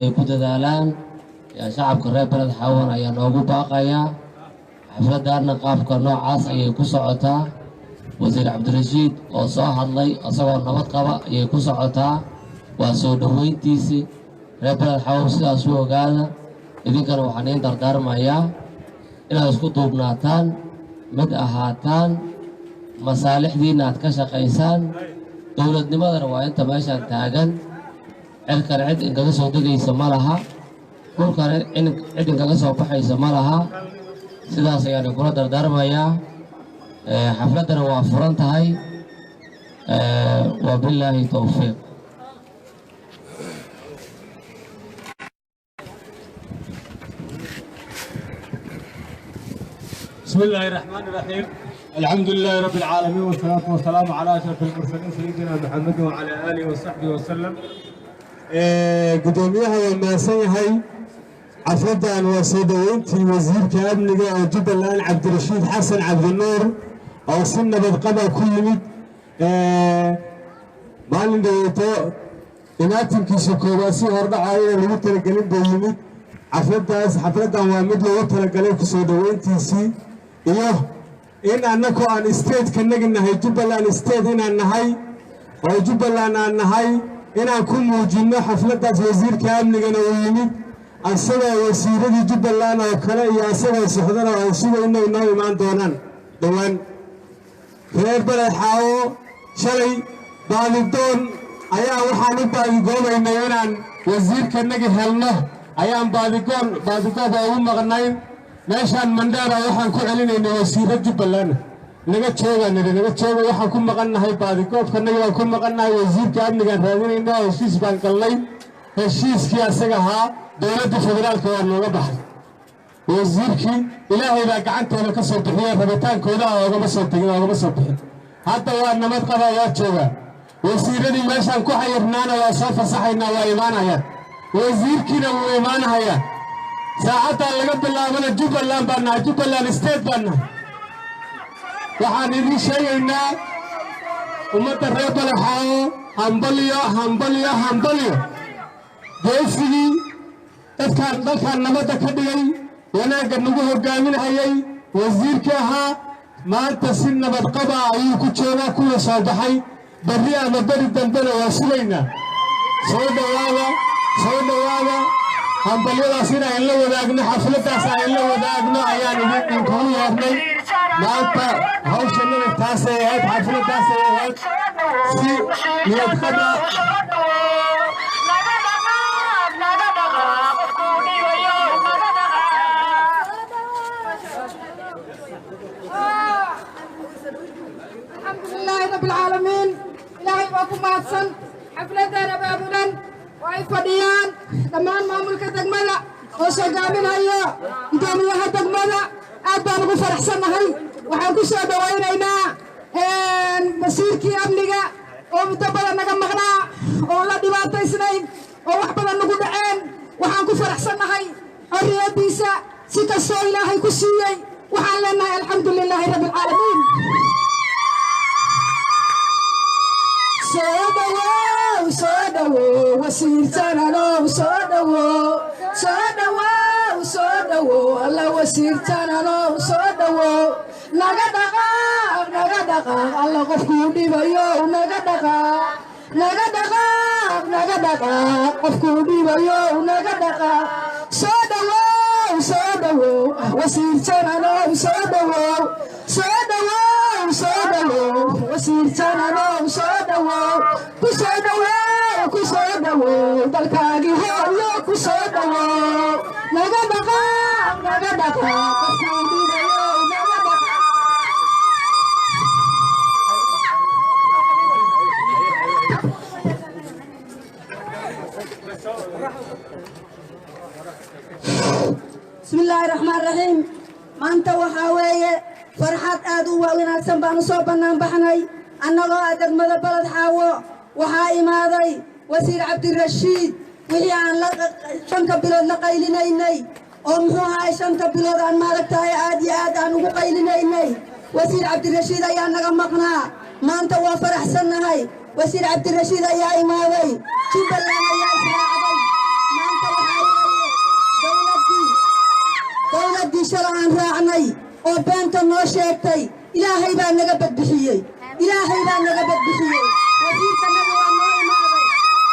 ku dadaalaan shacabka reer Beled Xawan ayaa noogu baaqaya xafladana qaabka noocaas ayay ku socotaa wasiir Cabdirashiid oo soo hadlay asagoo nabad qaba ayay ku socotaa waa soo dhaweyntiisii reer Beled Xawan sidaas u ogaada idinkana waxaan idin dardaarmayaa inaad isku duubnaataan mid ahaataan masaalixdiina aad ka shaqaysaan dowladnimadana waa inta meeshaan taagan cirkan cid inkaga soo degaysa ma laha dhulkan cid inkaga soo baxaysa ma laha sidaas ayaan kula dardaarmayaa xafladana waa furan tahay wabilaahi tawfiiq بسم الله الرحمن الرحيم الحمد لله رب العالمين والصلاة والسلام على أشرف المرسلين سيدنا محمد وعلى آله وصحبه وسلم قدوميها وماسي هاي عفدان وسيدوينتي وزير كامنجا أو جبلان عبد الرشيد حسن عبد النور أو سنة بالقبل كل مد مالين دوتو إناتم كيسوكوباسي هرد عائلة لوتر قليل بيمد عفدان وامد لوتر قليل كسودوينتي سي iyo in annako aan state ka nagnahay Jubbaland state inaan nahay oo Jubbaland aan nahay inaan ku muujino xafladaas wasiirka amniga oo yimid asagoo wasiiradii Jubbaland oo kale iyo asagoo saxdana oo sidoo inay noo imaan doonaan dhawaan reer Beled Xawan shalay baalidoon ayaa waxaan u baadigoobay inaan wasiirka naga helno ayaan baadigoon ugu maqnay meeshaan Mandera waxaan ku celinaynaa wasiirada Jubbaland naga jooga waxaan ku maqannahay baadigoobkanaga waan ku maqannahay wasiirka amniga raadinaynaa heshiis baan galnay heshiiskii asaga ahaa dowladda federaalka waa nooga baxay wasiirkii ilaahay baa gacantooda ka soo bixiyay rabitaankooda oogama soo bixin hadda waa nabad qaba waa jooga wasiiradii meeshaan ku xayirnaana waa soo fasaxaynaa waa imaanayaan wasiirkiina wuu imaanayaa ساعتها اللي قبل الله من جبلان بنا جبلان ستيت بنا وحان يدي شيء إنه أمة الرئيب الحاو همبليو جيسي تذكر نمتا كديي وانا قد نقوه قامين هايي وزير كاها ما تسن نبت قضاء أيوكو تشينا كل صوبحي بريا مبري الدنبنا واسلينا سودا واوا همبليو سينا إلا وداقنا حفلتاس إلا وداقنا أيان إذن كوني أبني مالتا هوشنا التاسيات حفلتاسيات سي يدخدا الحمد لله رب العالمين إلهي وكم أحسن حفلتنا بابنا وأي فديان دمان مامولك دقمنا وشجابين هيا داميها دقمنا أبان غفر أحسن هاي وحنكو سوى وينينا مسيركي أمنيقا ومتبالا نقمغنا والله ديباتا إسنين ووحبالا نقود عين وحنكو فرحسن هاي الرياض ديسا سيكا سوى إلهي كسيي وحن لنا الحمد لله رب العالمين صدوا وسيرتنا لو صدوا الله وسيرتنا لو صدوا نغدق الله قفكودي بيو نغدق قفكودي بيو نغدق صدوا وسيرتنا لو صدوا وسيرتنا لو صدوا كسودوا دلكاغي هو كسودوا نغدق قفكودي بيو نغدق بسم الله الرحمن الرحيم ما أنت وحاوية فرحات آدو وإناكسن بانو صوبنا بحني أنغو أدق مدى بلد حاوة وحاي ماضي وزير عبد الرشيد وهي عن شنك بلد لقيليني أمهو هاي شنك بلد عن مالكتاي آدي أنغو قيليني وزير عبد الرشيد أيان نغمقنا ما أنت وفرح سنة هاي وزير عبد الرشيد أيان ماضي شوف اللي أنا يا إسراء ما أنت oo beenta noo sheegtay ilaahay baa naga badbixiyey ilaahay baa naga badbixiyey wasiirkanaga waa noo imaaday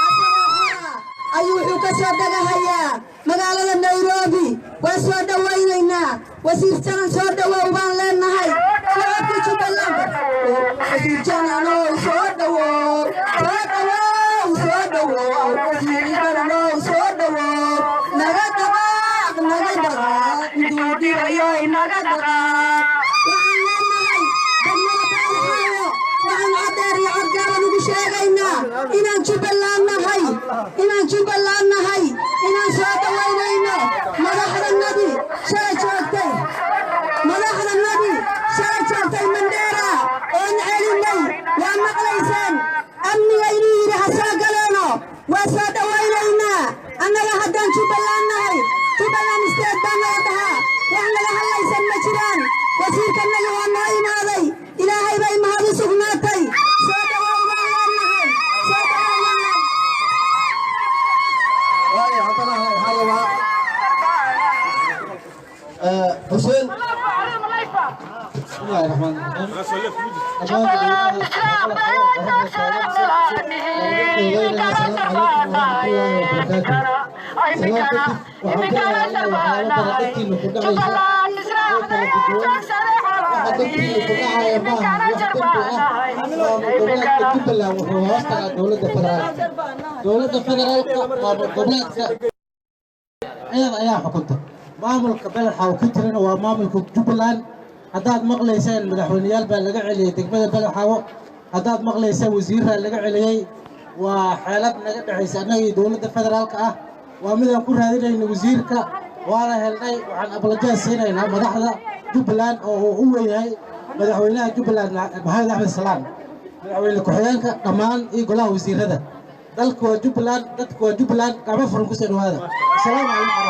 asagoo xora ayuu wuxuu ka soo dagahayaa magaalada Nairobi waa soo dhawaynaynaa wasiir janan soo dhawow baan leenahay shacabkii Jubbaland wasiir janan oo soo dhawow soo dhawow wasiir janan oo soo dhawow naga dhaqaaq duudirayo naga dhaqaaq waxaan leenahay degmada Baalaxaawo waxaan cadeer iyo codgaaban ugu sheegaynaa inaan Jubbaland nahay inaan soo dhawaynayno madaxdanadii shalay joogtay Mandera oon celinay waa maqlaysaan amniga inuu yidhi ha soo galeeno waa soo dhawaynaynaa annaga haddaan Jubbaland nahay Jubbaland state baa naga dhahaa wax naga hadlaysan ma jiraan wasiirkanaga waa noo imaaday ilaahay bay mahad u sugnaatay soo dhawow baan leenahay soo dhawaynaa waayo haddana waxaa rabaa حسين بسم الله الرحمن الرحيم maamulka Baalaxaawo ku jirana waa maamulka Jubbaland hadaad maqlaysaan madaxweynayaal baa laga celiyay degmada Baalaxaawo hadaad maqlaysaan wasiirra laga celiyay waa xeelad naga dhaxaysa anaga dawladda federaalka ah waa mid aan ku raadinayno wasiirka waana helnay waxaan abalajaas siinaynaa madaxda Jubbaland oo uu weeyahay madaxweynaha Jubbaland Maxamed Axmed Salaam madaxweyne ku-xigeenka dhammaan iyo golaha wasiirada dalka waa Jubbaland dadka waa Jubbaland gacmo furan ku soo dhawaada assalaamu calaykum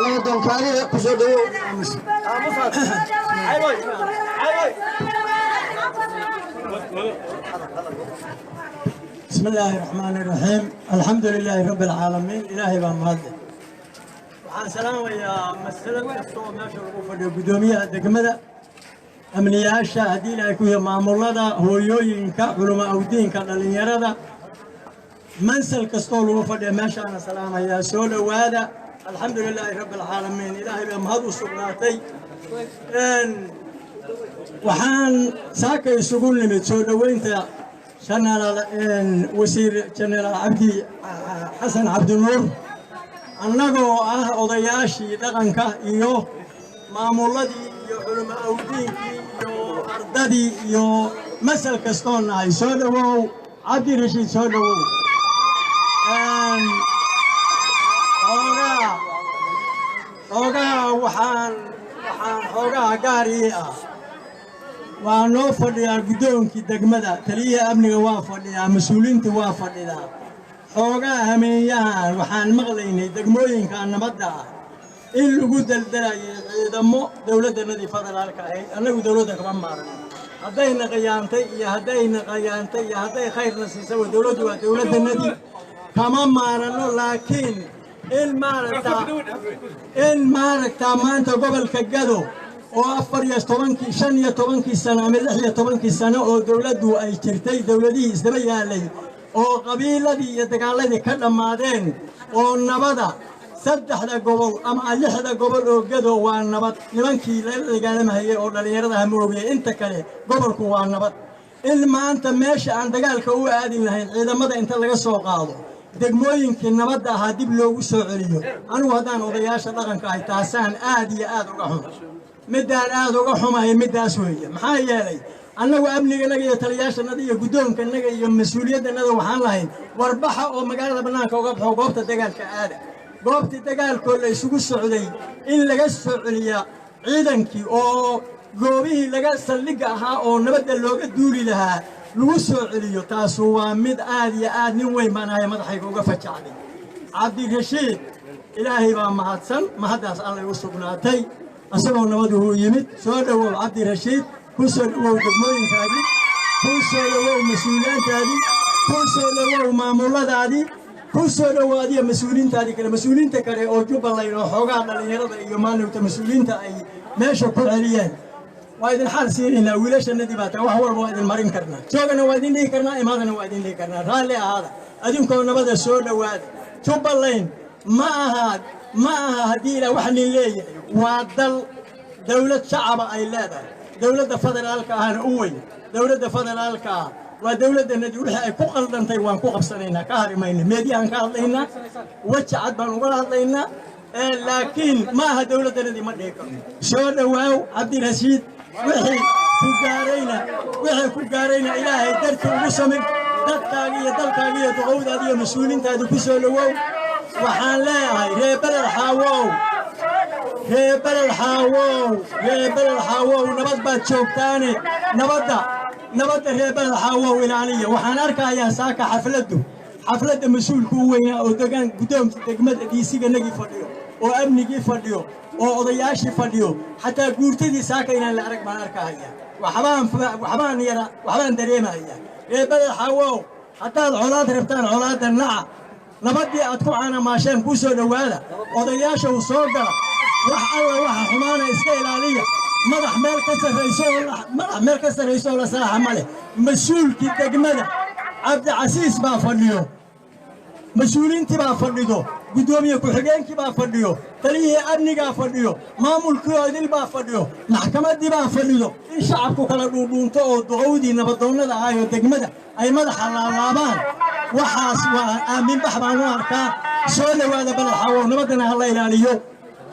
warahmatullahi don kaaliya ku soo dhawow بسم الله الرحمن الرحيم الحمد لله رب العالمين إلهي بمهده وحان سلام ويا مسألة كستو ماشي الغوفة القدومية الدقمدة أمنية الشاهدين يكون معمولة هو يوينكا علماء أودينكا للينيرادة منسل كستو الغوفة ماشي أنا سلام يا سولة وهذا الحمد لله رب العالمين إلهي بمهد وسقناتي وحان ساكا يسوقون لي متسولة وانت شنال وزير جنرال عبدي حسن عبد النور annagoo ah odayaashii dhaqanka iyo maamuladii iyo culimo awdiinkii iyo ardadii iyo masal kastoo nahay soo dhawow cabdi rashiid soo dhawow xoogaa waxaan xoogaa gaarii ah waa noo fadhiyaa guddoonkii degmada taliyaha amniga waa fadhiyaa mas-uuliinta waa fadhidaa xoogaa hameenyahan waxaan maqlaynay degmooyinka nabadda ah in lagu daldalayay ciidamo dowladdanadii federaalka ahayd annagu dowladda kama maaran haddayna qayaantay iyo hadday khayrna siisaba dowladdu waa dowladdanadii kama maarano laakiin in maaragtaa maanta gobolka Gado oo 15 sano ama 16 sano oo dowladdu ay jirtay dowladihii isdaba yaalay oo qabiiladii iyo dagaaladii ka dhamaadeen oo nabada 3 gobol ama 6 gobol oo Gado waa nabad nimankii la dagaalamay oo dhalinyarada hamoogay inta kale gobolku waa nabad in maanta meesha aan dagaalka u aadin lahayn ciidamada inta laga soo qaado degmooyinkii nabadda ahaa dib loogu soo celiyo anigu haddaan odayaasha dhaqanka ahay taasaan aad iyo aad uga xun midaan aad uga xumahay midaas weeye maxaa yeelay annagu amniganaga iyo taliyaashanaga iyo guddoonkanaga iyo mas-uuliyaddanada waxaan lahayn warbaxa oo magaalada bannaanka uga baxo goobta dagaalka aada goobtii dagaalkoo la isugu socday in laga soo celiya ciidankii oo goobihii laga saldhigga ahaa oo nabadda looga duuli lahaa lagu soo celiyo taasu waa mid aad iyo aad nin weyn baan ahay madaxayga uga fajacday cabdirashiid ilaahay baa mahadsan mahaddaas allay u sugnaatay asagoo nabadu uu yimid soo dhawow cabdirashiid ku soo dhawow degmooyinkaadii ku soo dhawow mas-uuliyaantaadii ku soo dhawow maamuladaadii كوسو دوادي مسؤولين تادي كده مسؤولين تكره أو جبل الله حوجا على يرضى يمان وتمسؤولين تاي ماشوا كل عليان وايد الحال سيرنا ويلاش النادي باتا وهو وايد المرين كرنا شوقنا وايدين ليه كرنا إمادنا وايدين ليه كرنا رالي هذا أديمكم نبذ السود دواد جبل الله ما هدي له وحن اللي وادل دولة شعب أي لا دولة فدرالك هنقوي دولة فدرالك ودولة النجوح أي كوكل دن تيوان كوكب سنينا كهري ماين ميديا كهرينا وتشعد بنقولنا لكن ما دولة النجوم ما ديك شو دواو عبد الرشيد وحي كوكارينا إلهي درت ومسمر دلتاقية تعود هذه مسؤولين تادو كسو لواو وحان لا ريبل الحاوو نبض بات شوكتاني نبض ريبل الحاوو إلانية وحان أركا يا ساكا حفلته مسؤول كوين أو دقان قدام تقمد ديسيقا نقي فرديو أو أبني فرديو أو أضياشي فرديو حتى قورتدي ساكا إنا العرق ما أركا هيا وحبان يرى وحبان دريما هيا ريبل الحاوو حتى العولاد رفتان عولاد النعا نبدي أتكو أنا ماشين كوسو دوالا odayaasha uu soo gala wax alla waxa xumaana iska ilaaliya madax meel ka sareyso la saaxa male mas'uulkii degmada Cabdi Casiis baa fadhiyo mas'uuliintii baa fadhido gudoomiye ku xigeenkii baa fadhiyo taliyihii amniga fadhiyo maamulkii idil baa fadhiyo maxkamadii baa fadhido in shacabku kala dhuudhuunto oo duqowdii nabadoonnada ahayo degmada ay madaxa laabaan waxaas waa aamin baxbaan u arkaa soo dhawaada balaxawo nabadana hala ilaaliyo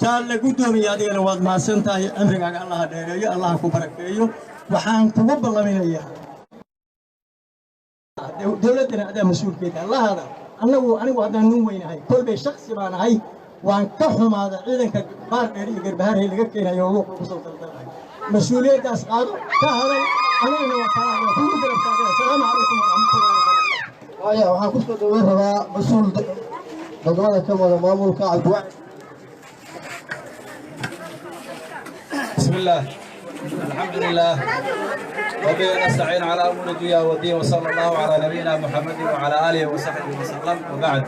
jaal gudoomiye adigana waad maasantahay amrigaaga Allah dheereeyo Allah ku barakeeyo waxaan kugu ballaminayaa dawladana adaa mas'uulkeeda Allah hada anigu haddaan nin weynahay kolbay shakhsi baan ahay waan ka xumaada ciidanka baar dheer iyo garbahaar laga keenayo luuq ku soo daldaray mas'uuliyadaas qaado ka haday aniguna waa kala ku garabtaaga salaamu calaykum ويا waxaan ku soo dhaweyn rabaa mas'uul degmada ka wada maamulka Cabdi بسم الله الحمد لله وبه نستعين على امور الدنيا والدين وصلى الله على نبينا محمد وعلى اله وصحبه وسلم وبعد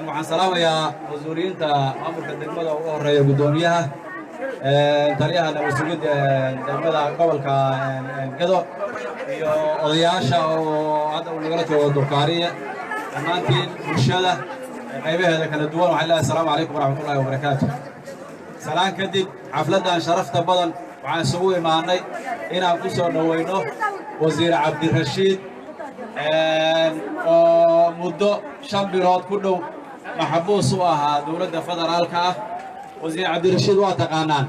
waxaan salaamayaa wasuuriyiinta maamulka degmada ugu horeeya gudoomiyaha taliyaha nabadgelyada degmada gobolka Gado iyo odayaasha oo hadda uu nagala joogo Durkaariye dhammaantiin bulshada qaybaheeda kala duwan waxaan leeyahay assalaamu calaykum waraxmatullaahi wabarakaatuh salaan kadib xafladan sharafta badan waxaan isugu imaanay inaan ku soo dhaweyno wasiir Cabdi Rashiid oo muddo 5 bilood ku dhow maxbuus u ahaa dawladda federaalka ah wasiir Cabdi Rashiid waa taqaanaan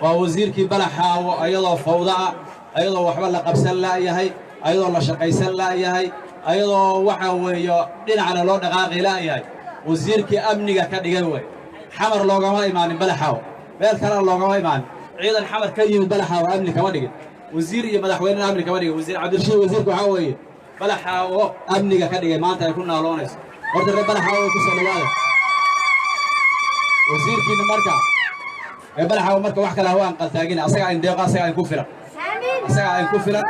waa wasiirkii balaxaawo ayadoo fawda ah ayadoo waxba la qabsan laayahay ayadoo la shaqaysan laayahay ayadoo waxa weeyo dhinacna loo dhaqaaqi laayahay wasiirkii amniga ka dhigay way xamar loogama imaanin balaxaawo meel kale loogama imaanin ciidan xamar ka yimid balaxaawo amni kama dhigin wasiir iyo madaxweyne amni kama dhigin wasiir Cabdi Rashiid wasiirku waxa weeye balaxaawo amniga ka dhigay maanta ay ku naaloonayso horta balaxaawo ku soo dhawaada wasiirkiina marka balaxaawo marka wax kale hawaan qaltaagin asaga in deeqa asaga ay ku filan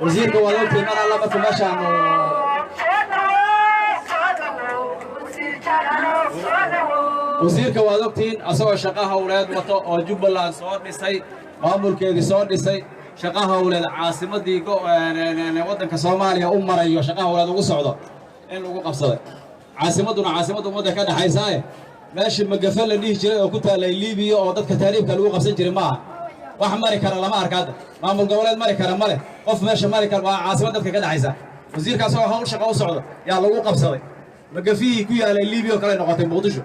وزيرك ولوتي من الله ما تمشى وزيرك ولوتين أسوأ شقاها أولاد أو جبلان صور نسي مامور كذي صور نسي شقاها أولاد عاصمة دي وطن كصوماليا رأيو شقاها أولاد وصعدة إن لو قبصة عاصمة مدة كذا حيساي ماشي مقفل اللي يجري أو كنت ليبيا أو ضد كتاريب كانوا قبصة جري معه واحد مريكا لما أركاد مامور جولاد مريكا لما قف ماشي مريكا عاصمة ضد كذا حيسا وزير كاسوا هون شقاها وصعدة يا لو قبصة مقفيه كويا ليبيا وكلا نقطة مقدشة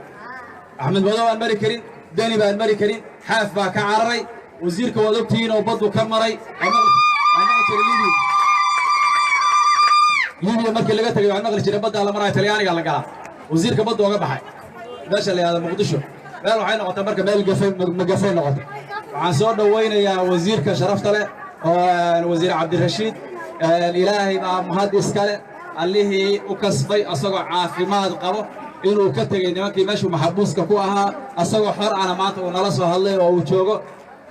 أحمد بدوان المريكين داني بان المريكين حاف با كعرري وزير كوالوبتين وبضو كمري أنا ليبيا مركي اللي قلت لي عن مغرب جري بدها على مراي تلياني قال لك وزير كبضو وقبحي باشا اللي هذا مقدشو قالوا حين نقطة مركب مقفين نقطة عن صور وين يا وزير كشرفت له وزير عبد الرشيد الإلهي مع مهندس كله اللي هي وكسبي أصقع عافيمات قبو إنه كتجي نمكي مشوا محبوس كقوها أصقع حر على مات ونلصه هالله ووجوه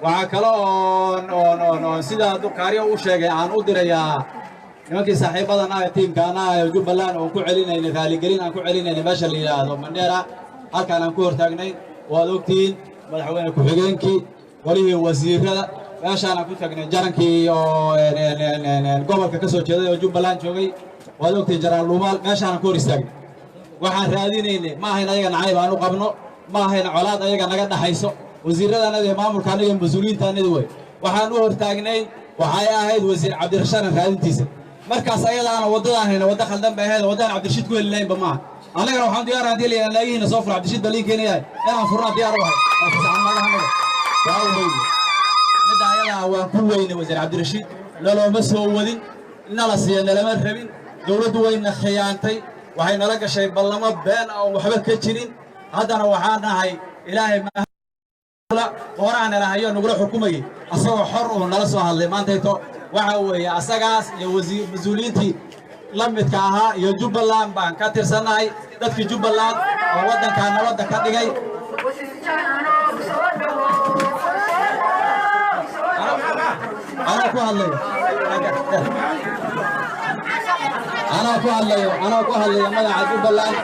waxaa kale oo sida dukaariyo u sheegay aan u dirayaa nimankii saaxiibadan ah tiimkaan ah ee Jubbaland oo ku celinayna raaligelin aan ku celinayna meesha la yiraahdo Mandera halkaan aan ku hortaagnay waad ogtiin madaxweyne ku-xigeenkii walihii wasiirada meeshaan aan ku taagnay jarankii oo gobolka ka soo jeeday oo Jubbaland joogay waad ogtiin jaraan luumaal meeshaan aan ku hor istaagnay waxaan raadinaynay ma ahayn ayaga nacayb aan u qabno ma ahayn colaad ayaga naga dhaxayso wasiiradanada iyo maamulkaanada iyo mas'uuliyiintaanada way waxaan u hortaagnay waxay ahayd wasiir Cabdirashaan raadintiisa markaas ayadaana wadadaan hayna wada khaldan bay ahayd wadaan Cabdirashiid ku helinay ba ma anagana waxaan diyaar ahay ilaa laagiina soo fur Cabdirashiid baliin keenayay inaan furna diyaar u ahay saxan magaxamada waaw mid ayada waan ku weynay wasiir Cabdirashiid lalooma soo wadin nala siiyay lama rabin dawladdu wayna khiyaantay waxay nala gashay ballamo been oo waxba ka jirin haddana waxaan nahay ilaahay qoraan ilaahayo nagula xukumayay asagoo xor oo nala soo hadlay maantayto waxa weeye asagaas iyo wasiir mas'uuliyiintii la midka ahaa iyo Jubbaland baan ka tirsanahay dadkii Jubbaland oo wadanka nabadda ka dhigay أنا ku hadlayo magaca Jubbaland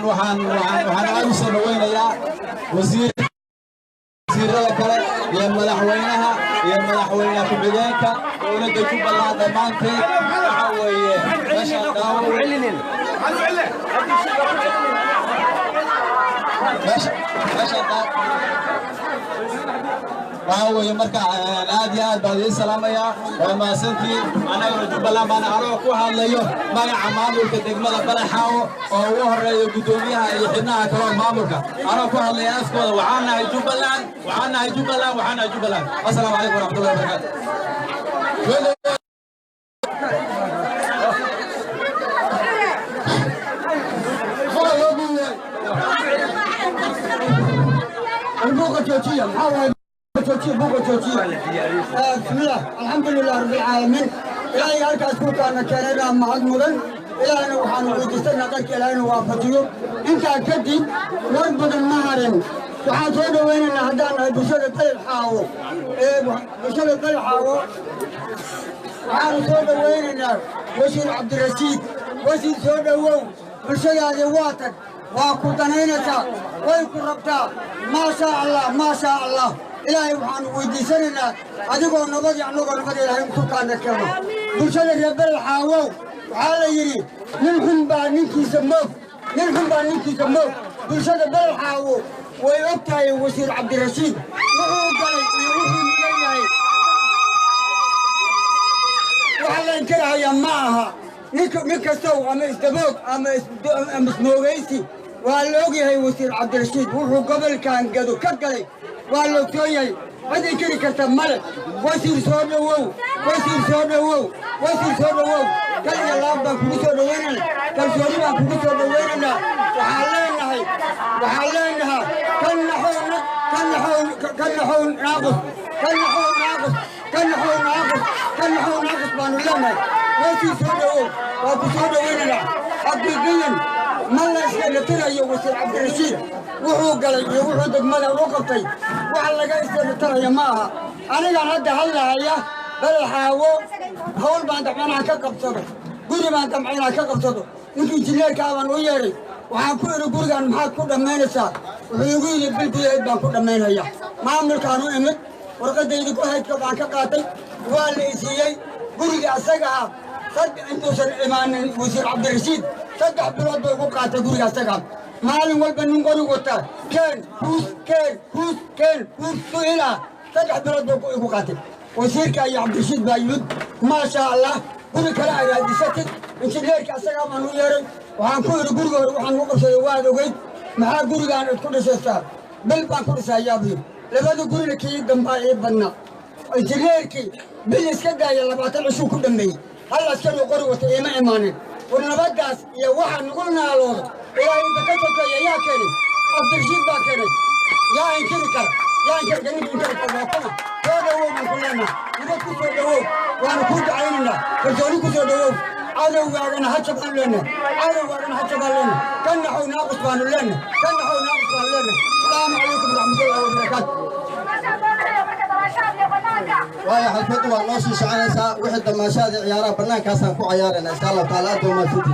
waxaan aad u soo dhaweynayaa wasiirada kale iyo madaxweynaha iyo madaxweyne ku-xigeenka dowladda Jubbaland dhammaanteed waxa weeye meesha daawo waxa weeye marka aad iyo aad baan idin salaamayaa waa mahadsantiin anaguna Jubbaland baan anoo ku hadlayo magaca maamulka degmada Balaxaawo oo ugu horeeya gudoomiyaha iyo xubnaha kale oo maamulka anoo ku hadlaya afkooda waxaan nahay Jubbaland assalaamu calaykum waraxmatullahi wabarakaatuh بسم الله الحمد لله رب العالمين إلهي هالكاس كوكانا كاننا معد مدن إلهنا وحانو ويجستنا قلت إلهنا وافجيو إن كان كدي وربض النهارين وحان سودا ويننا هدانا بشرة الحاو بشرة الحاو وحان سودا ويننا وشير عبد الرشيد وشير سودا وو بشرة جواتك واكو تنينتا ويكو ربتا ما شاء الله إلهي وحان ويديساننا أدقوا نبضي عن نبضي إلهي متوقعنا كما بلشان الربال الحاوو وحالا يري نلحن بها ننكي سموك بلشان الربال الحاوو ويوقتها وزير عبد الرشيد وحو قال يروحوا مليهي وحالا ينكرها يا معها نكسو أما إستبوك أما اسموغيسي وقال هي وزير عبد الرشيد وحو قبل كان قدو كقلي والله تويي هذه كذي كتب ملك وسير صودا وو كل يلا بكون صودا ويننا كل صودا بكون صودا ويننا وحلينها كل نحون ناقص بانو لنا وسير صودا وو وبكون صودا ويننا حقيقيا ما لا يستطيع يوصل عبد الرشيد وحو قال وحو دقمنا وقفتي وحا لغا يستطيع معها أنا كان هدا هلا هيا بلحاوو هول بان دمعنا كقبصدو قولي بان دمعنا كقبصدو نكي جليل كابان وياري وحان كويرو قولغان محاك كو دمينيسا وحو يقولي بالبيهيد بان كو دمينيا ما عمل كانو امد ورقدي يدكو هيد كبان كقاتي والي إسيي قولي أساقها صد انتوسن إيمان وزير عبد الرشيد صدح بلاد بيقو قاتي قولي أساقها مالين والبنون قولي قوتا كين هوس سئلا صدح بلاد بيقو قاتي وزيرك يا عبد الرشيد بايود ما شاء الله قولي كلا إرادي ستت انت ليرك أساقها منو ياري وحان كويرو قولي وحان وقف سيواد وقيد محا قولي قانا تكون سيستا بلبان كل سيابي لبادو قولي لكي دنبا إيبنا انت ليركي بالإسكدا يلا باتل عشو كل دمي هلا اسكن يقولوا وتأيما إيمانين ونبدأ يا واحد نقولنا على الوضع إلى إذا كتبت يا كريم عبد الرشيد باكري يا إنكري كلا يعني كأنك أنت تقولنا سوداو من كلنا إذا كنت سوداو وأنا كنت عيننا كجوني كنت سوداو عادوا وأنا حسب لنا عادوا وأنا حسب لنا كنا حو ناقص بان لنا كنا حو ناقص بان لنا السلام عليكم ورحمة الله وبركاته وايا حلفت waa noo sii soconaysaa wixii damaashaadii ciyaaraha banaankaasaan ku ciyaarayna insha Allah taala aad uma fidi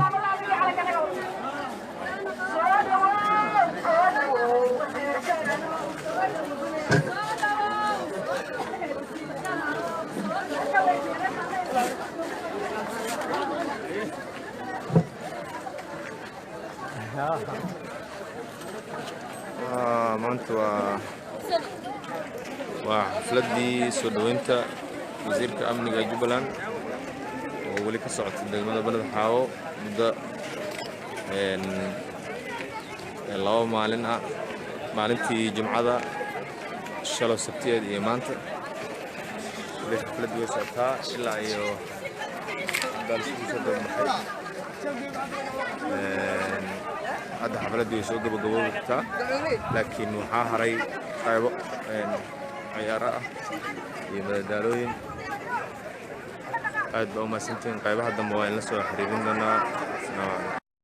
maanta waa xafladii soo dhaweynta wasiirka amniga Jubbaland oo wali ka socota degmada Balad Xaawo muddo laba maalin ah maalintii Jumcada shalay Sabtiyada iyo maanta wali xafladii way socotaa ilaa iyo dalkiisa dhammahay hadda xafladii way soo gabagabowdaa laakiin waxaa haray qaybo ciyaaro ah iyo madadaalooyin aad baa u mahadsantihiin qaybaha dambe waa in la soo xiriirin doonaa